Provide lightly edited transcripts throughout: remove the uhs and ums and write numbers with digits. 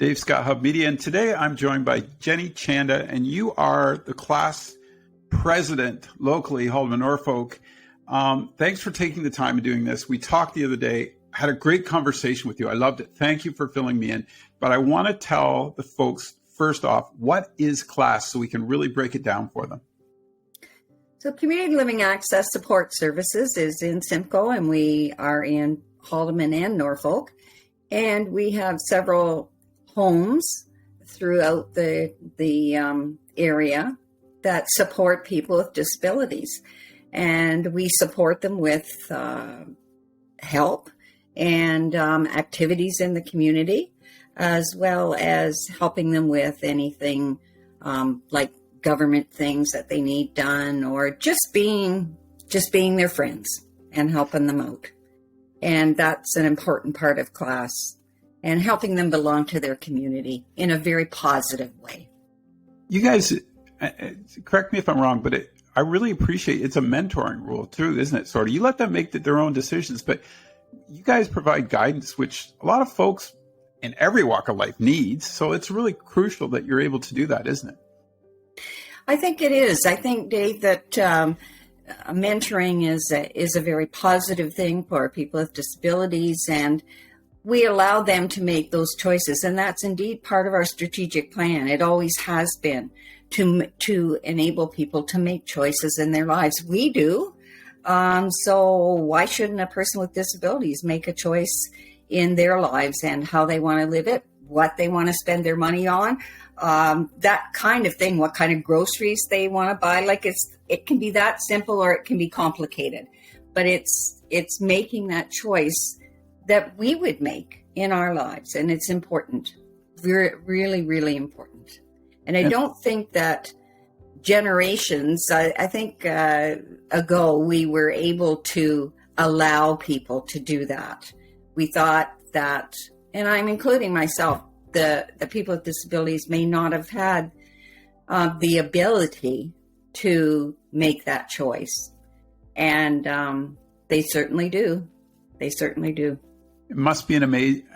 Dave Scott, Hub Media, and today I'm joined by Jennie, Chanda, and you are the class president locally, Haldeman Norfolk. Thanks for taking the time and doing this. We talked the other day, had a great conversation with you. I loved it. Thank you for filling me in. But I want to tell the folks, first off, what is class so we can really break it down for them? So Community Living Access Support Services is in Simcoe, and we are in Haldeman and Norfolk. And we have several homes throughout the area that support people with disabilities. And we support them with help and activities in the community, as well as helping them with anything like government things that they need done, or just being their friends and helping them out. And that's an important part of class, and helping them belong to their community in a very positive way. You guys, correct me if I'm wrong, but I really appreciate it's a mentoring rule too, isn't it? Sort of, you let them make their own decisions, but you guys provide guidance, which a lot of folks in every walk of life needs. So it's really crucial that you're able to do that, isn't it? I think it is. I think, Dave, that mentoring is a very positive thing for people with disabilities, and we allow them to make those choices. And that's indeed part of our strategic plan. It always has been to enable people to make choices in their lives. We do. So why shouldn't a person with disabilities make a choice in their lives and how they want to live it, what they want to spend their money on, that kind of thing, what kind of groceries they want to buy? Like it can be that simple, or it can be complicated, but it's making that choice that we would make in our lives. And it's important, really, really important. And I don't think that generations, I think ago, we were able to allow people to do that. We thought that, and I'm including myself, the people with disabilities may not have had the ability to make that choice. And they certainly do. They certainly do. It must be an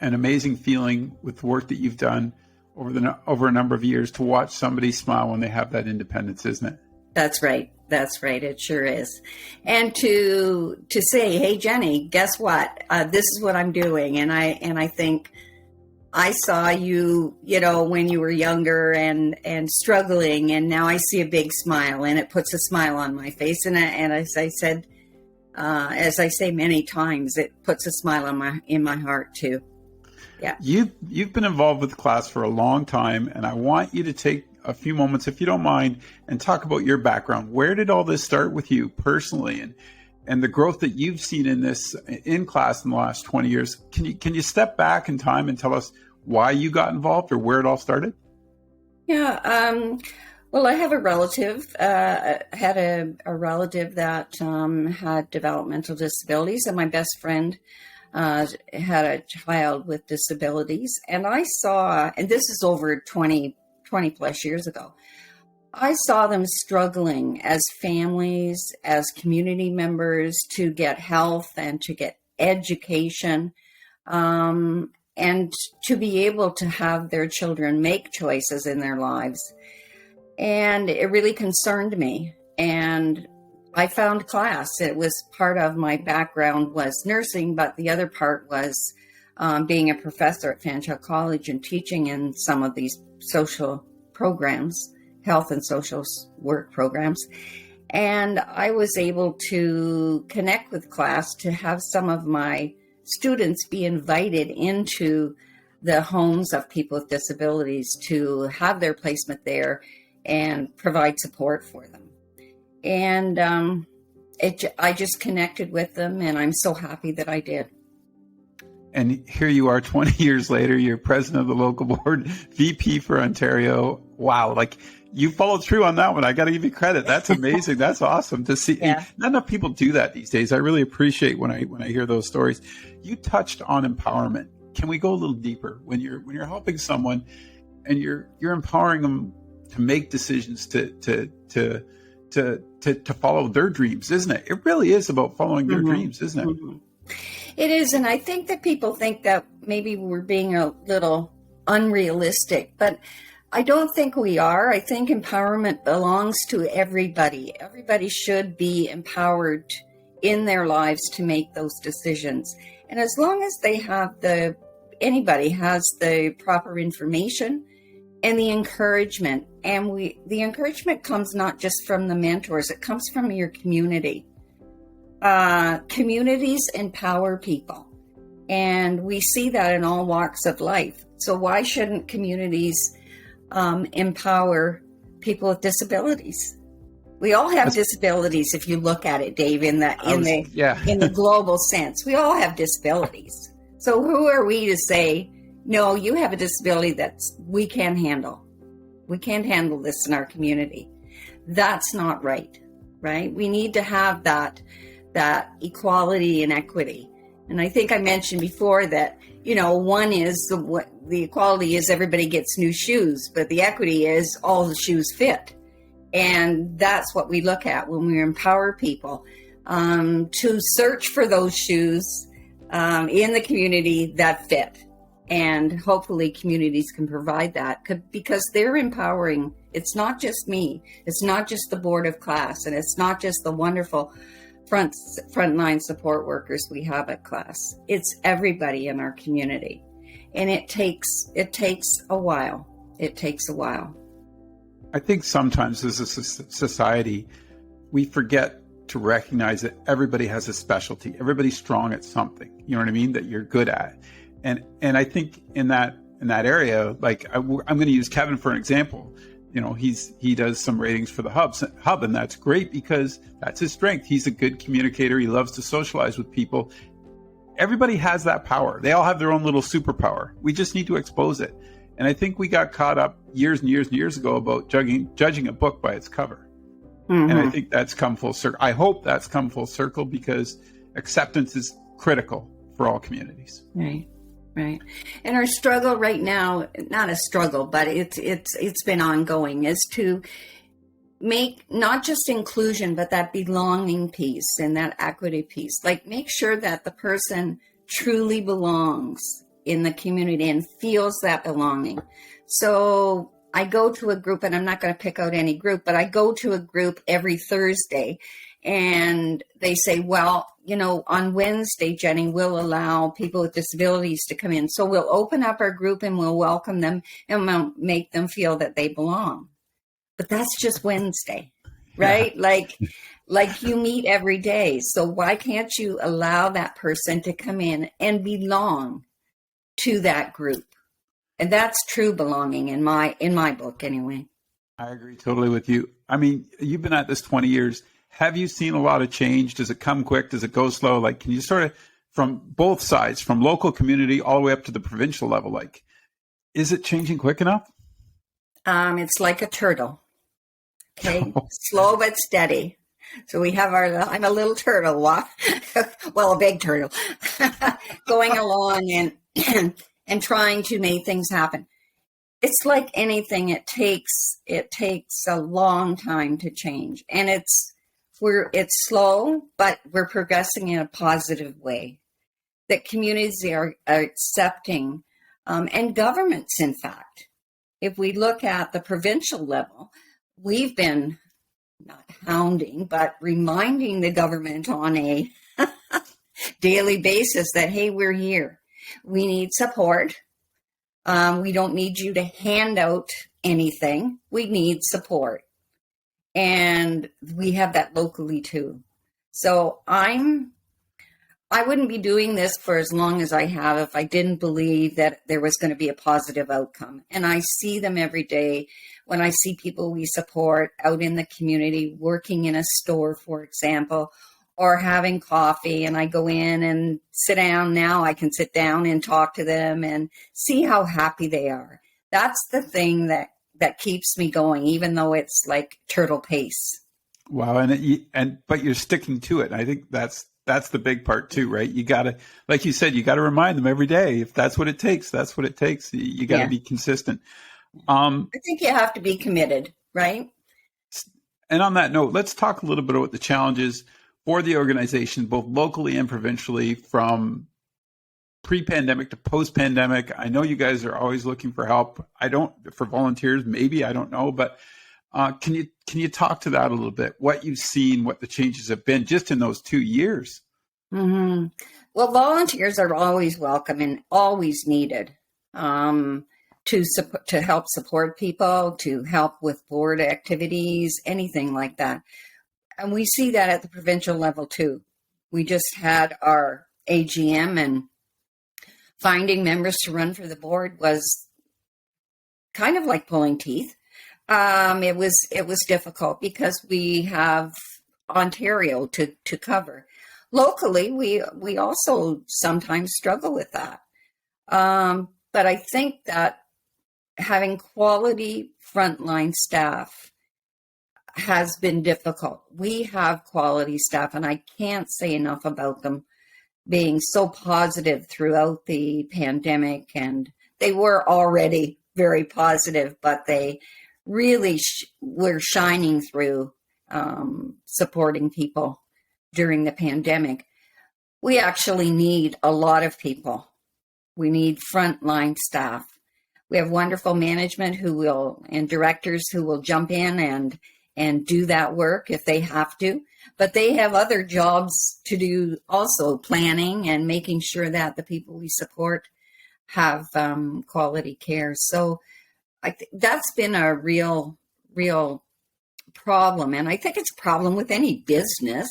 amazing feeling with the work that you've done over a number of years to watch somebody smile when they have that independence, isn't it? That's right. That's right. It sure is. And to say, hey, Jennie, guess what? This is what I'm doing. And I think I saw you, when you were younger and struggling, and now I see a big smile, and it puts a smile on my face. And as I said, as I say many times, it puts a smile in my heart too. Yeah. You've been involved with the class for a long time, and I want you to take a few moments, if you don't mind, and talk about your background. Where did all this start with you personally, and the growth that you've seen in class in the last 20 years? Can you step back in time and tell us why you got involved or where it all started? Yeah. Well, I have a relative, had a relative that had developmental disabilities, and my best friend had a child with disabilities. And I saw, and this is over 20 plus years ago, I saw them struggling as families, as community members, to get health and to get education, and to be able to have their children make choices in their lives. And it really concerned me. And I found class. It was part of my background was nursing, but the other part was being a professor at Fanshawe College and teaching in some of these social programs, health and social work programs. And I was able to connect with class to have some of my students be invited into the homes of people with disabilities to have their placement there and provide support for them. And I just connected with them, and I'm so happy that I did. And here you are 20 years later, you're president of the local board, VP for Ontario. Wow. Like, you followed through on that one. I got to give you credit. That's amazing. That's awesome to see. Yeah. Not enough people do that these days. I really appreciate when I hear those stories. You touched on empowerment. Can we go a little deeper when you're helping someone and you're empowering them to make decisions to follow their dreams, isn't it? It really is about following their dreams, isn't it? Mm-hmm. It is. And I think that people think that maybe we're being a little unrealistic, but I don't think we are. I think empowerment belongs to everybody. Everybody should be empowered in their lives to make those decisions. And as long as they have anybody has the proper information and the encouragement, and the encouragement comes not just from the mentors, it comes from your community. Communities empower people, and we see that in all walks of life. So why shouldn't communities empower people with disabilities? We all have disabilities if you look at it, Dave, in the global sense. We all have disabilities. So who are we to say, no, you have a disability that we can't handle. We can't handle this in our community. That's not right, right? We need to have that equality and equity. And I think I mentioned before that, one is the equality is everybody gets new shoes, but the equity is all the shoes fit. And that's what we look at when we empower people to search for those shoes in the community that fit. And hopefully communities can provide that because they're empowering. It's not just me. It's not just the board of class, and it's not just the wonderful frontline support workers we have at class. It's everybody in our community. And it takes a while. It takes a while. I think sometimes as a society, we forget to recognize that everybody has a specialty. Everybody's strong at something, you know what I mean, that you're good at. And I think in that area, like I'm going to use Kevin for an example. He does some ratings for the hub, and that's great because that's his strength. He's a good communicator. He loves to socialize with people. Everybody has that power. They all have their own little superpower. We just need to expose it. And I think we got caught up years and years and years ago about judging a book by its cover. Mm-hmm. And I think that's come full circle. I hope that's come full circle because acceptance is critical for all communities. Right. Right. And our struggle right now, not a struggle, but it's been ongoing, is to make not just inclusion, but that belonging piece and that equity piece. Like make sure that the person truly belongs in the community and feels that belonging. So I go to a group, and I'm not going to pick out any group, but I go to a group every Thursday, and they say, well, on Wednesday, Jennie, we'll allow people with disabilities to come in. So we'll open up our group and we'll welcome them and we'll make them feel that they belong. But that's just Wednesday, right? Yeah. Like you meet every day. So why can't you allow that person to come in and belong to that group? And that's true belonging in my book anyway. I agree totally with you. I mean, you've been at this 20 years. Have you seen a lot of change? Does it come quick? Does it go slow? Like, can you sort of, from both sides, from local community all the way up to the provincial level, like, is it changing quick enough? It's like a turtle. Okay. Slow but steady. So we have I'm a little turtle, well, a big turtle, going along and trying to make things happen. It's like anything. It takes a long time to change, and it's slow, but we're progressing in a positive way. That communities are accepting, and governments, in fact. If we look at the provincial level, we've been not hounding, but reminding the government on a daily basis that, hey, we're here. We need support. We don't need you to hand out anything. We need support. And we have that locally too. So I wouldn't be doing this for as long as I have if I didn't believe that there was going to be a positive outcome. And I see them every day when I see people we support out in the community, working in a store, for example, or having coffee, and I go in and sit down. Now I can sit down and talk to them and see how happy they are. That's the thing that keeps me going, even though it's like turtle pace. Wow. But you're sticking to it. And I think that's the big part too, right? You gotta, like you said, you gotta remind them every day. If that's what it takes, that's what it takes. You gotta be consistent. I think you have to be committed, right? And on that note, let's talk a little bit about the challenges for the organization, both locally and provincially, from pre-pandemic to post-pandemic? I know you guys are always looking for help. For volunteers, maybe, I don't know, but can you talk to that a little bit? What you've seen, what the changes have been just in those 2 years? Mm-hmm. Well, volunteers are always welcome and always needed to help support people, to help with board activities, anything like that. And we see that at the provincial level too. We just had our AGM, and finding members to run for the board was kind of like pulling teeth. It was difficult because we have Ontario to cover. Locally, we also sometimes struggle with that. But I think that having quality frontline staff has been difficult. We have quality staff, and I can't say enough about them being so positive throughout the pandemic. And they were already very positive, but they really were shining through, supporting people during the pandemic. We actually need a lot of people. We need frontline staff. We have wonderful management and directors who will jump in and do that work if they have to. But they have other jobs to do also, planning and making sure that the people we support have quality care. So that's been a real problem. And I think it's a problem with any business.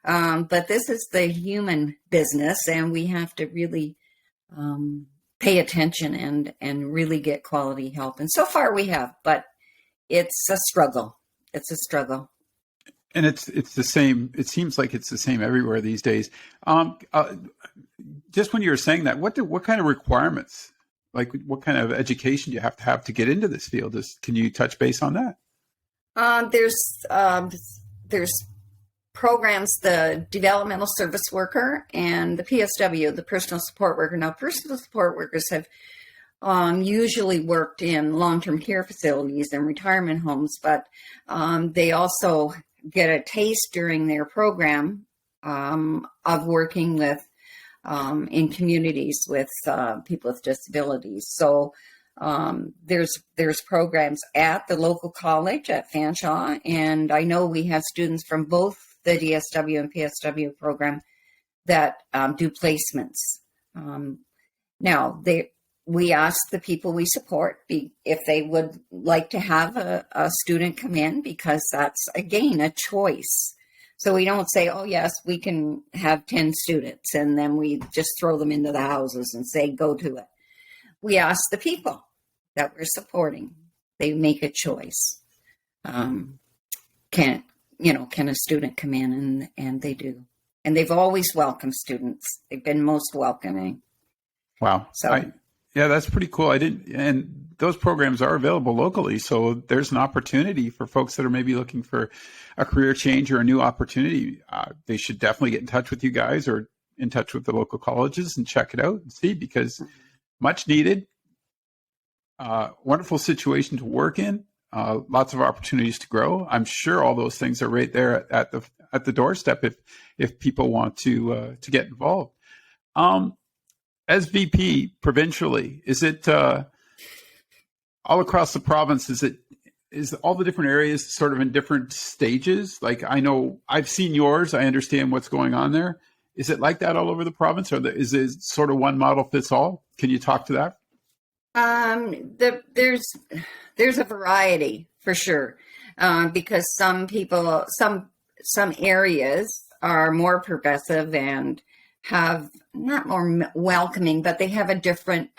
But this is the human business, and we have to really pay attention and really get quality help. And so far we have, but it's a struggle. It's a struggle. And it's the same. It seems like it's the same everywhere these days. Just when you were saying that, what kind of requirements, like what kind of education do you have to get into this field? Can you touch base on that? There's programs, the developmental service worker and the PSW, the personal support worker. Now, personal support workers have usually worked in long-term care facilities and retirement homes, but they also get a taste during their program of working with in communities with people with disabilities. So there's programs at the local college at Fanshawe, and I know we have students from both the DSW and PSW program that do placements. Now, we ask the people we support if they would like to have a student come in, because that's, again, a choice. So we don't say, oh, yes, we can have 10 students, and then we just throw them into the houses and say, go to it. We ask the people that we're supporting. They make a choice. Can a student come in? And they do. And they've always welcomed students. They've been most welcoming. Wow. So, yeah, that's pretty cool. And those programs are available locally. So there's an opportunity for folks that are maybe looking for a career change or a new opportunity. They should definitely get in touch with you guys or in touch with the local colleges and check it out and see, because much needed, wonderful situation to work in, lots of opportunities to grow. I'm sure all those things are right there at the doorstep if people want to get involved. As VP provincially, is it all across the province? Is all the different areas sort of in different stages? Like, I know I've seen yours. I understand what's going on there. Is it like that all over the province, or is it sort of one model fits all? Can you talk to that? There's a variety for sure, because some people, some areas are more progressive and have not more welcoming, but they have a different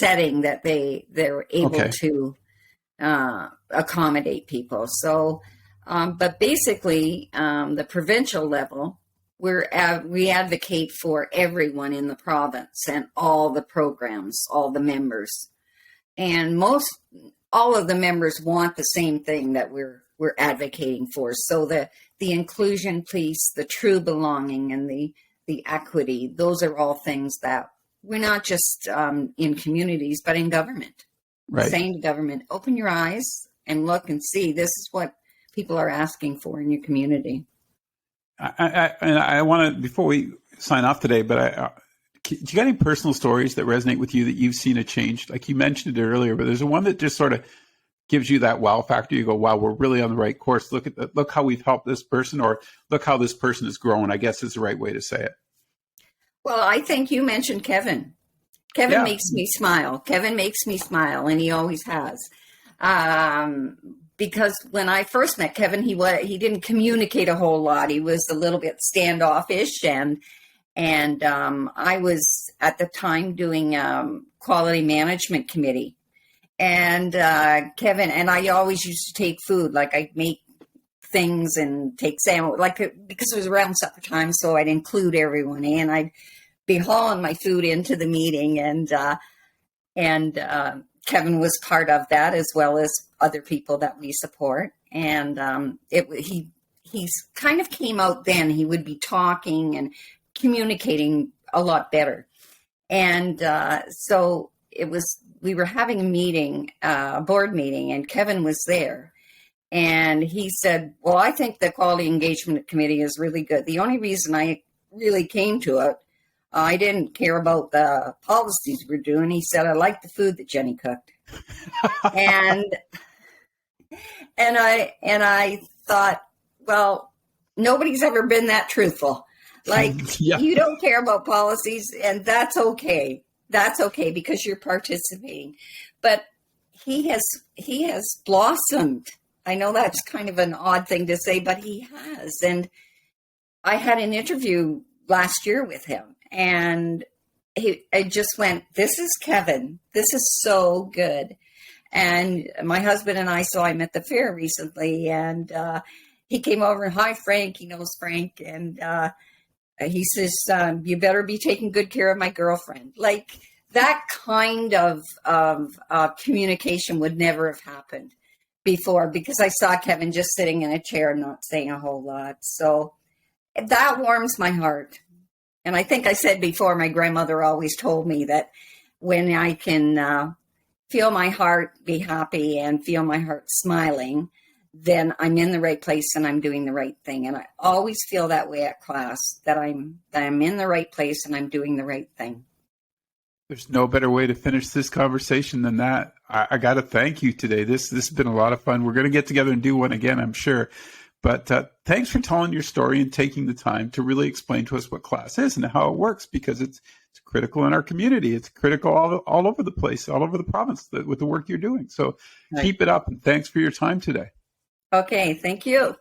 setting that they're able to accommodate people. So, but basically, the provincial level, we advocate for everyone in the province and all the programs, all the members, and all of the members want the same thing that we're advocating for. So the inclusion piece, the true belonging, and the equity, those are all things that we're not just in communities, but in government. Right. Saying to government, open your eyes and look and see, this is what people are asking for in your community. I want to, before we sign off today, but do you got any personal stories that resonate with you that you've seen a change? Like you mentioned it earlier, but there's one that just sort of gives you that wow factor. You go, wow, we're really on the right course. Look how we've helped this person, or look how this person has grown, I guess is the right way to say it. Well, I think you mentioned Kevin. Kevin makes me smile. Kevin makes me smile, and he always has. Because when I first met Kevin, he didn't communicate a whole lot. He was a little bit standoffish, and I was at the time doing quality management committee, and Kevin and I always used to take food. Like I'd make things and take sandwich, because it was around supper time, so I'd include everyone in. I'd be hauling my food into the meeting, and Kevin was part of that, as well as other people that we support. And he's kind of came out then. He would be talking and communicating a lot better. And so we were having a meeting, a board meeting, and Kevin was there. And he said, well, I think the Quality Engagement Committee is really good. The only reason I really came to it, I didn't care about the policies we're doing. He said, I like the food that Jennie cooked. and I thought, well, nobody's ever been that truthful. Like, You don't care about policies, and that's okay. That's okay, because you're participating. But he has blossomed. I know that's kind of an odd thing to say, but he has. And I had an interview last year with him, and I just went, this is Kevin. This is so good. And my husband and I saw him at the fair recently, and he came over and, hi, Frank. He knows Frank. And he says, you better be taking good care of my girlfriend. Like, that kind of communication would never have happened before, because I saw Kevin just sitting in a chair, not saying a whole lot. So that warms my heart. And I think I said before, my grandmother always told me that when I can feel my heart be happy and feel my heart smiling, then I'm in the right place and I'm doing the right thing. And I always feel that way at class, that I'm in the right place and I'm doing the right thing. There's no better way to finish this conversation than that. I got to thank you today. This has been a lot of fun. We're going to get together and do one again, I'm sure. But thanks for telling your story and taking the time to really explain to us what class is and how it works, because it's critical in our community. It's critical all over the place, all over the province with the work you're doing. So Keep it up, and thanks for your time today. Okay, thank you.